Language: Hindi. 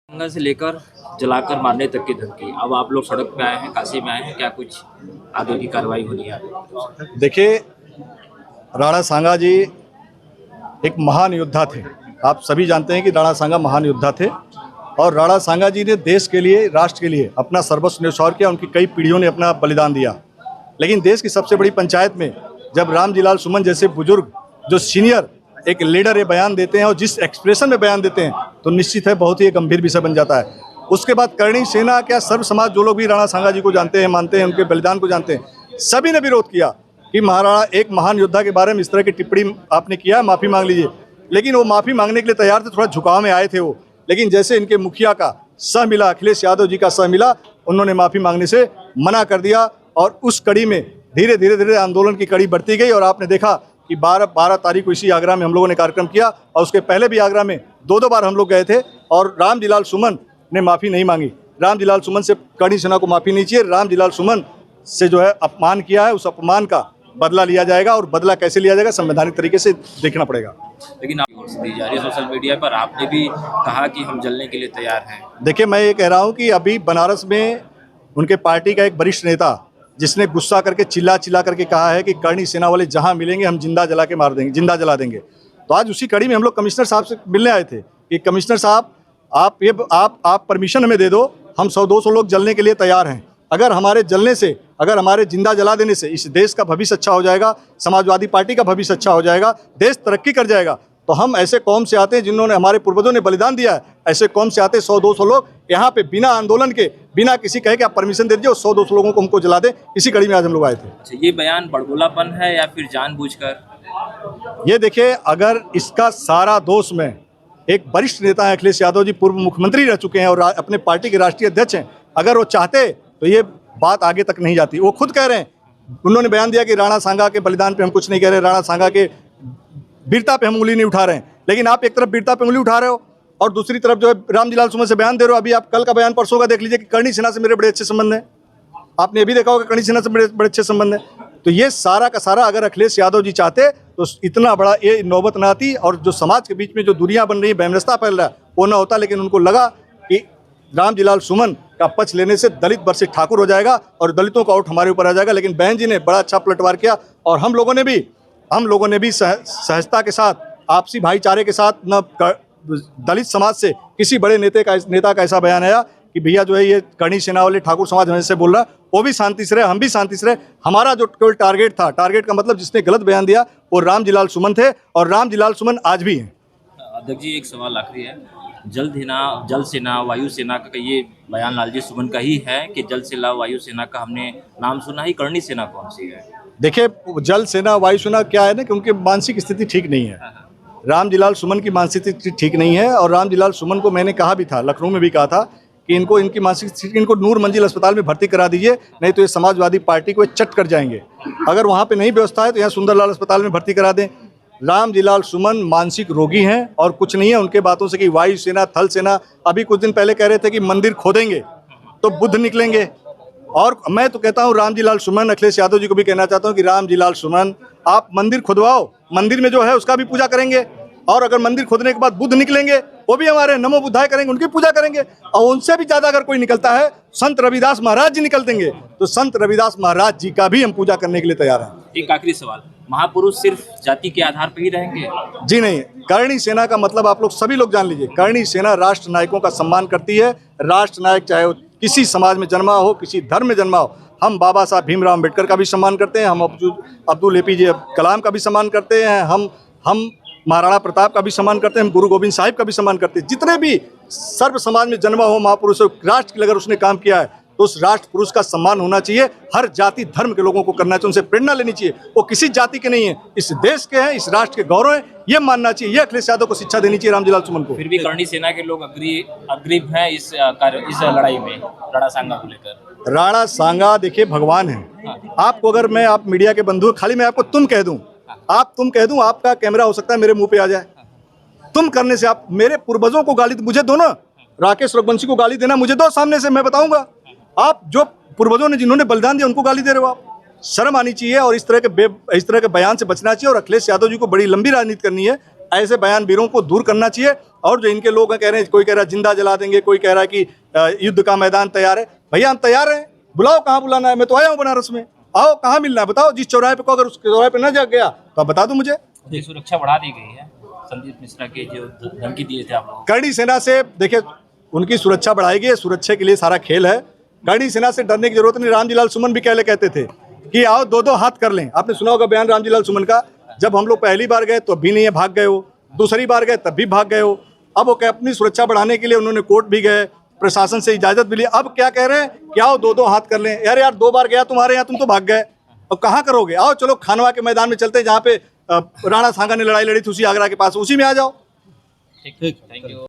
दंगा से लेकर जलाकर मारने तक की धमकी। अब आप लोग सड़क पे आए हैं, काशी में आए हैं, क्या कुछ आगे की कार्रवाई होनी है? देखिए, राणा सांगा जी एक महान योद्धा थे। आप सभी जानते हैं कि राणा सांगा महान योद्धा थे और राणा सांगा जी ने देश के लिए, राष्ट्र के लिए अपना सर्वस्व न्यौछावर किया। उनकी कई पीढ़ियों ने अपना बलिदान दिया। लेकिन देश की सबसे बड़ी पंचायत में जब रामजीलाल सुमन जैसे बुजुर्ग, जो सीनियर एक लीडर, ये बयान देते हैं और जिस एक्सप्रेशन में बयान देते हैं, तो निश्चित है बहुत ही गंभीर विषय बन जाता है। उसके बाद करणी सेना, क्या सर्व समाज, जो लोग भी राणा सांगा जी को जानते हैं, मानते हैं, उनके बलिदान को जानते हैं, सभी ने विरोध किया कि महाराणा, एक महान योद्धा के बारे में इस तरह की टिप्पणी आपने किया, माफ़ी मांग लीजिए। लेकिन वो माफ़ी मांगने के लिए तैयार थे, थोड़ा झुकाव में आए थे वो। लेकिन जैसे इनके मुखिया का सह मिला, अखिलेश यादव जी का सह मिला, उन्होंने माफ़ी मांगने से मना कर दिया। और उस कड़ी में धीरे धीरे आंदोलन की कड़ी बढ़ती गई और आपने देखा कि 12 तारीख को इसी आगरा में हम लोगों ने कार्यक्रम किया और उसके पहले भी आगरा में दो बार हम लोग गए थे और रामजीलाल सुमन ने माफ़ी नहीं मांगी। रामजीलाल सुमन से करणी सेना को माफ़ी नहीं चाहिए। रामजीलाल सुमन से जो है अपमान किया है, उस अपमान का बदला लिया जाएगा और बदला कैसे लिया जाएगा, संवैधानिक तरीके से देखना पड़ेगा। लेकिन आप ओर से दी जा रही है सोशल मीडिया पर, आपने भी कहा कि हम जलने के लिए तैयार हैं। देखिए, मैं ये कह रहा हूँ कि अभी बनारस में उनके पार्टी का एक वरिष्ठ नेता, जिसने गुस्सा करके चिल्ला करके कहा है कि करणी सेना वाले जहां मिलेंगे हम जिंदा जला के मार देंगे, जिंदा जला देंगे। तो आज उसी कड़ी में हम लोग कमिश्नर साहब से मिलने आए थे कि कमिश्नर साहब, आप परमिशन हमें दे दो, हम 100-200 लोग जलने के लिए तैयार हैं। अगर हमारे जलने से, अगर हमारे जिंदा जला देने से इस देश का भविष्य अच्छा हो जाएगा, समाजवादी पार्टी का भविष्य अच्छा हो जाएगा, देश तरक्की कर जाएगा। तो हम ऐसे कौम से आते हैं जिन्होंने, हमारे पूर्वजों ने बलिदान दिया है, ऐसे कौम से आते 100-200 लोग यहाँ पे बिना आंदोलन के, बिना किसी कहे कि आप परमिशन दे दीजिए, 100-200 लोगों को हमको जला दें। इसी कड़ी में आज हम लोग आए थे। अच्छा, ये बयान बड़बोलापन है या फिर जानबूझकर? ये देखिए, अगर इसका सारा दोष में एक वरिष्ठ नेता है अखिलेश यादव जी, पूर्व मुख्यमंत्री रह चुके हैं और अपने पार्टी के राष्ट्रीय अध्यक्ष हैं, अगर वो चाहते तो ये बात आगे तक नहीं जाती। वो खुद कह रहे हैं, उन्होंने बयान दिया कि राणा सांगा के बलिदान पे हम कुछ नहीं कह रहे, राणा सांगा के वीरता पे हम उंगली नहीं उठा रहे हैं। लेकिन आप एक तरफ वीरता पे उंगली उठा रहे हो और दूसरी तरफ जो है रामजीलाल सुमन से बयान दे रहे हो। अभी आप कल का बयान, परसों का देख लीजिए कि करणी सेना से मेरे बड़े अच्छे संबंध हैं। आपने ये भी देखा होगा करणी सेना से बड़े अच्छे संबंध हैं। तो ये सारा का सारा अगर अखिलेश यादव जी चाहते तो इतना बड़ा ये नौबत ना आती और जो समाज के बीच में जो दूरियां बन रही है, वैमनस्यता फैल रहा है, वो ना होता। लेकिन उनको लगा कि रामजीलाल सुमन का पक्ष लेने से दलित वर्सेस ठाकुर हो जाएगा और दलितों का वोट हमारे ऊपर आ जाएगा। लेकिन बहन जी ने बड़ा अच्छा पलटवार किया और हम लोगों ने भी सहजता के साथ, आपसी भाईचारे के साथ, न दलित समाज से किसी बड़े नेता का ऐसा बयान आया कि भैया जो है ये करणी सेना वाले ठाकुर समाज हमें से बोल रहा है, वो भी शांति से रहे, हम भी शांति से रहे। हमारा जो केवल टारगेट था, टारगेट का मतलब जिसने गलत बयान दिया वो रामजीलाल सुमन थे और रामजीलाल सुमन आज भी हैं। अध्यक्ष जी, एक सवाल आखिरी है। जल सेना, वायु सेना का ये बयान लालजी सुमन का ही है कि जल सेना, वायु सेना का हमने नाम सुना ही, करणी सेना कौन सी है? देखिए, जल सेना, वायु सेना क्या है ना कि उनकी मानसिक स्थिति ठीक नहीं है। रामजीलाल सुमन की मानसिक स्थिति ठीक नहीं है और रामजीलाल सुमन को मैंने कहा भी था, लखनऊ में भी कहा था कि इनकी मानसिक स्थिति, इनको नूर मंजिल अस्पताल में भर्ती करा दीजिए, नहीं तो ये समाजवादी पार्टी को चट कर जाएंगे। अगर वहाँ पे नहीं व्यवस्था है तो यहाँ सुंदरलाल अस्पताल में भर्ती करा दें। रामजीलाल सुमन मानसिक रोगी हैं और कुछ नहीं है उनके बातों से कि वायु सेना, थल सेना, अभी कुछ दिन पहले कह रहे थे कि मंदिर खोदेंगे तो बुद्ध निकलेंगे। और मैं तो कहता हूँ रामजीलाल सुमन, अखिलेश यादव जी को भी कहना चाहता हूँ कि रामजीलाल सुमन, आप मंदिर खुदवाओ, मंदिर में जो है उसका भी पूजा करेंगे और अगर मंदिर खोदने के बाद बुद्ध निकलेंगे वो भी हमारे नमो बुद्धाय करेंगे, उनकी पूजा करेंगे। और उनसे भी ज्यादा अगर कोई निकलता है, संत रविदास महाराज जी निकल देंगे, तो संत रविदास महाराज जी का भी हम पूजा करने के लिए तैयार हैं। एक आखिरी सवाल, महापुरुष सिर्फ जाति के आधार पर ही रहेंगे? जी नहीं, करणी सेना का मतलब आप लोग सभी लोग जान लीजिए, करणी सेना राष्ट्र नायकों का सम्मान करती है। राष्ट्र नायक चाहे वो किसी समाज में जन्मा हो, किसी धर्म में जन्मा हो, हम बाबा साहब भीमराव अम्बेडकर का भी सम्मान करते हैं, हम अब्दुल APJ कलाम का भी सम्मान करते हैं, हम महाराणा प्रताप का भी सम्मान करते हैं, हम गुरु गोविंद साहिब का भी सम्मान करते हैं। जितने भी सर्व समाज में जन्मा हो महापुरुष, राष्ट्र के लिए अगर उसने काम किया है तो उस राष्ट्र पुरुष का सम्मान होना चाहिए। हर जाति धर्म के लोगों को करना चाहिए, उनसे प्रेरणा लेनी चाहिए। वो किसी जाति के नहीं है, इस देश के हैं, इस राष्ट्र के गौरव है, ये मानना चाहिए। ये अखिलेश यादव को शिक्षा देनी चाहिए, रामजीलाल सुमन को। फिर भी करणी सेना के लोग अग्रीव हैं इस लड़ाई में राणा सांगा को लेकर। राणा सांगा देखिए भगवान है। आपको अगर आप मीडिया के बंधु, खाली मैं आपको तुम कह दूं, आपका कैमरा हो सकता है मेरे मुंह पे आ जाए। तुम करने से आप मेरे पूर्वजों को गाली मुझे दो ना, राकेश रघुवंशी को गाली देना मुझे दो, सामने से मैं बताऊंगा। आप जो पूर्वजों ने, जिन्होंने बलिदान दिया, उनको गाली दे रहे हो आप। शर्म आनी चाहिए और इस तरह के बयान से बचना चाहिए। और अखिलेश यादव जी को बड़ी लंबी राजनीति करनी है, ऐसे बयानवीरों को दूर करना चाहिए। और जो इनके लोग कह रहे हैं, कोई कह रहा है जिंदा जला देंगे, कोई कह रहा है कि युद्ध का मैदान तैयार है। भैया हम तैयार हैं, बुलाओ, कहाँ बुलाना है? मैं तो आया हूँ बनारस में, आओ, कहाँ मिलना है बताओ। जिस चौराहे पे को, अगर उस चौराहे पे न जग गया तो आप बता दो मुझे। की सुरक्षा बढ़ा दी गई है। संदीप मिश्रा के जो धमकी दिए थे आप लोग, करणी सेना से देखिए उनकी सुरक्षा बढ़ाएगी, सुरक्षा के लिए सारा खेल है। करणी सेना से डरने की जरूरत नहीं। रामजीलाल सुमन भी कहते थे कि आओ दो दो हाथ कर लें। आपने सुना होगा बयान रामजीलाल सुमन का, जब हम लोग पहली बार गए तो भी नहीं है, भाग गए हो, दूसरी बार गए तब भी भाग गए हो। अब वो अपनी सुरक्षा बढ़ाने के लिए उन्होंने कोर्ट भी गए, प्रशासन से इजाजत भी ली। अब क्या कह रहे हैं कि आओ दो दो हाथ कर लें। यार 2 बार गया तुम्हारे यहाँ, तुम तो भाग गए, और कहाँ करोगे? आओ चलो खानवा के मैदान में चलते, जहाँ पे राणा सांगा ने लड़ाई लड़ी थी, उसी आगरा के पास, उसी में आ जाओ। ठीक, थैंक यू।